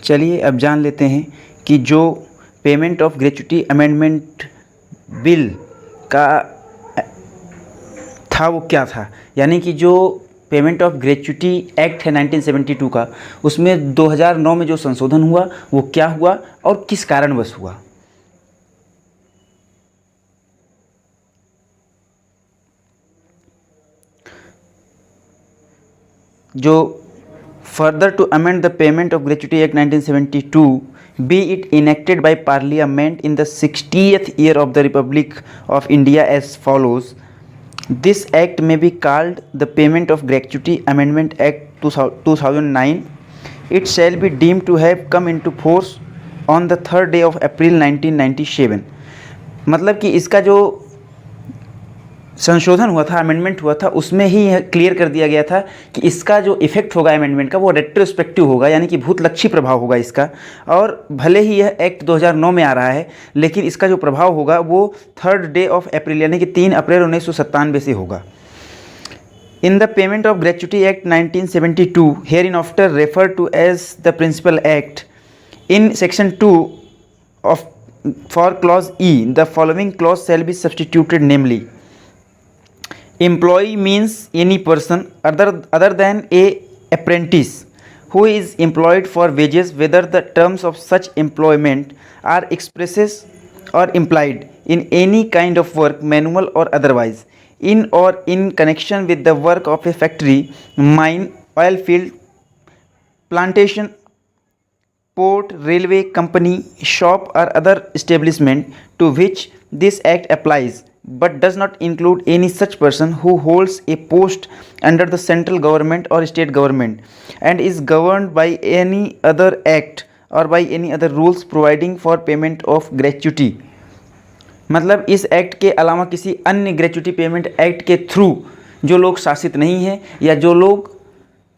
चलिए अब जान लेते हैं कि जो payment of gratuity amendment bill का था वो क्या था। यानी कि जो पेमेंट ऑफ ग्रेच्युटी एक्ट है 1972 का, उसमें 2009 में जो संशोधन हुआ वो क्या हुआ और किस कारणवश हुआ। जो further to amend the payment of gratuity act 1972, be it enacted by parliament in the 60th year of the republic of India as follows. This act may be called the payment of gratuity amendment act 2009. It shall be deemed to have come into force on the 3rd day of April 1997. मतलब कि इसका जो संशोधन हुआ था, amendment हुआ था, उसमें ही यह क्लियर कर दिया गया था कि इसका जो इफेक्ट होगा अमेंडमेंट का वो रेट्रोस्पेक्टिव होगा, यानी कि भूतलक्षी प्रभाव होगा इसका। और भले ही यह एक्ट 2009 में आ रहा है, लेकिन इसका जो प्रभाव होगा वो 3rd डे ऑफ अप्रैल यानी कि 3 अप्रैल 1997 से होगा। In the payment of gratuity act 1972 hereinafter refer to as the principal act in section 2 of for clause E the following clause shall be substituted, namely employee means any person other than a apprentice who is employed for wages, whether the terms of such employment are expresses or implied in any kind of work, manual or otherwise, in or in connection with the work of a factory, mine, oil field, plantation, port, railway company, shop or other establishment to which this act applies, but does not include any such person who holds a post under the central government or state government and is governed by any other act or by any other rules providing for payment of gratuity. मतलब इस act के अलावा किसी अन्य gratuity payment act के through जो लोग शासित नहीं हैं या जो लोग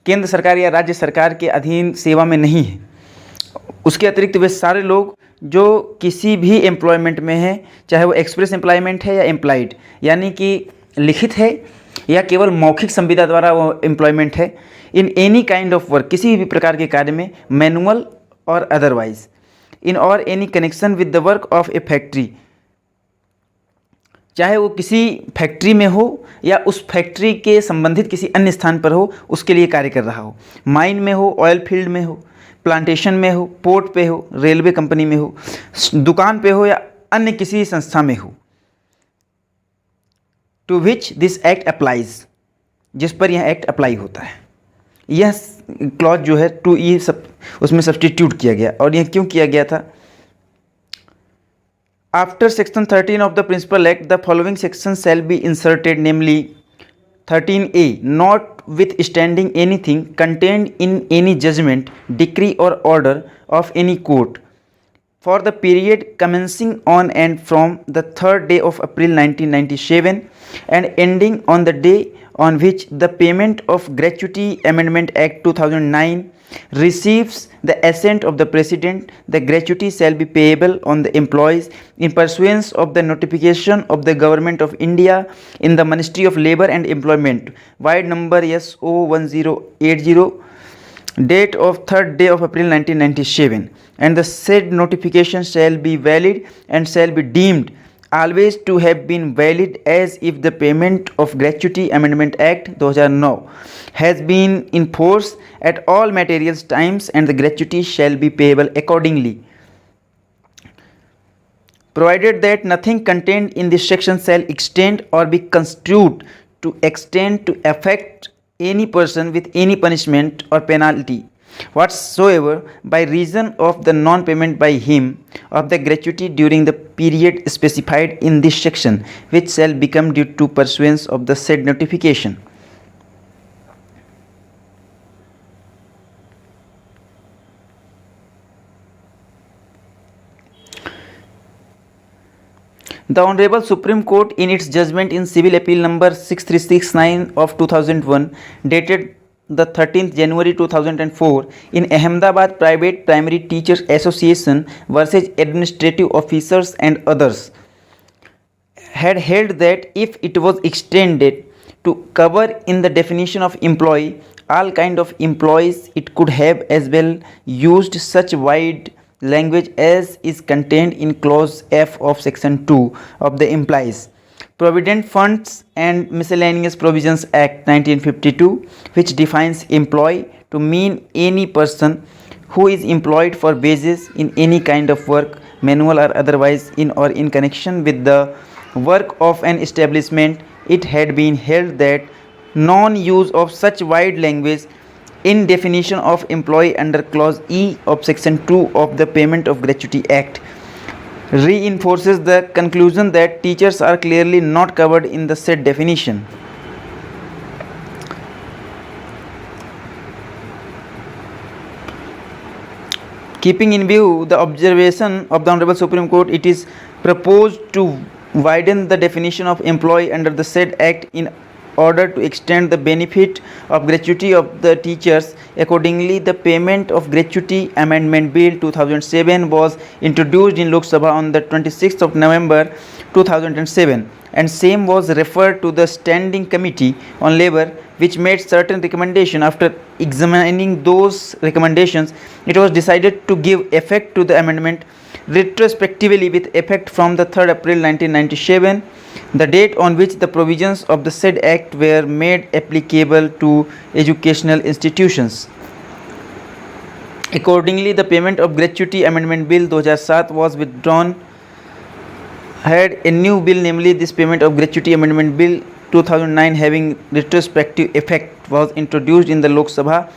केंद्र सरकार या राज्य सरकार के अधीन सेवा में नहीं हैं, उसके अतिरिक्त वे सारे लोग जो किसी भी एम्प्लॉयमेंट में है, चाहे वो एक्सप्रेस एम्प्लॉयमेंट है या एम्प्लॉयड, यानी कि लिखित है या केवल मौखिक संविदा द्वारा वो एम्प्लॉयमेंट है, in any kind of work, किसी भी प्रकार के कार्य में, मैनुअल और अदरवाइज, इन और any connection with the work of A factory, चाहे वो किसी फैक्ट्री में हो या उस फैक्ट्री के संबंधित किसी अन्य स्थान पर हो, उसके लिए कार्य कर रहा हो, माइन में हो, ऑयल फील्ड में हो, प्लांटेशन में हो, पोर्ट पे हो, रेलवे कंपनी में हो, दुकान पे हो या अन्य किसी संस्था में हो, to which this act applies, जिस पर यह एक्ट अप्लाई होता है। यह क्लॉज जो है टू ई सब उसमें सब्सटीट्यूट किया गया। और यह क्यों किया गया था? After section 13 of the principal act the following section shall be inserted, namely 13A, notwithstanding anything contained in any judgment, decree or order of any court for the period commencing on and from the 3rd day of April 1997 and ending on the day on which the payment of gratuity amendment act 2009 receives the assent of the president, the gratuity shall be payable on the employees in pursuance of the notification of the government of India in the Ministry of Labour and Employment, wide number SO1080, date of 3rd day of April 1997, and the said notification shall be valid and shall be deemed always to have been valid as if the payment of gratuity amendment act 2009 has been in force at all material times, and the gratuity shall be payable accordingly, provided that nothing contained in this section shall extend or be construed to extend to affect any person with any punishment or penalty whatsoever by reason of the non-payment by him of the gratuity during the period specified in this section, which shall become due to pursuance of the said notification. The Honorable Supreme Court in its judgment in Civil Appeal number 6369 of 2001 dated the 13th January 2004 in Ahmedabad Private Primary Teachers Association versus Administrative Officers and others had held that if it was extended to cover in the definition of employee all kind of employees. It could have as well used such wide language as is contained in clause F of section 2 of the Implies Provident Funds and Miscellaneous Provisions Act 1952, which defines employee to mean any person who is employed for wages in any kind of work, manual or otherwise, in or in connection with the work of an establishment. It had been held that non-use of such wide language in definition of employee under clause E of section 2 of the Payment of Gratuity Act reinforces the conclusion that teachers are clearly not covered in the said definition. Keeping in view the observation of the Honorable Supreme Court, it is proposed to widen the definition of employee under the said Act in order to extend the benefit of gratuity of the teachers. Accordingly, the Payment of Gratuity Amendment Bill 2007 was introduced in Lok Sabha on the 26th of November 2007, and same was referred to the Standing Committee on Labour, which made certain recommendations. After examining those recommendations, it was decided to give effect to the amendment retrospectively with effect from the 3rd April 1997, the date on which the provisions of the said act were made applicable to educational institutions. Accordingly, the Payment of Gratuity Amendment Bill 2007 was withdrawn. Had a new bill, namely this Payment of Gratuity Amendment Bill 2009, having retrospective effect, was introduced in the Lok Sabha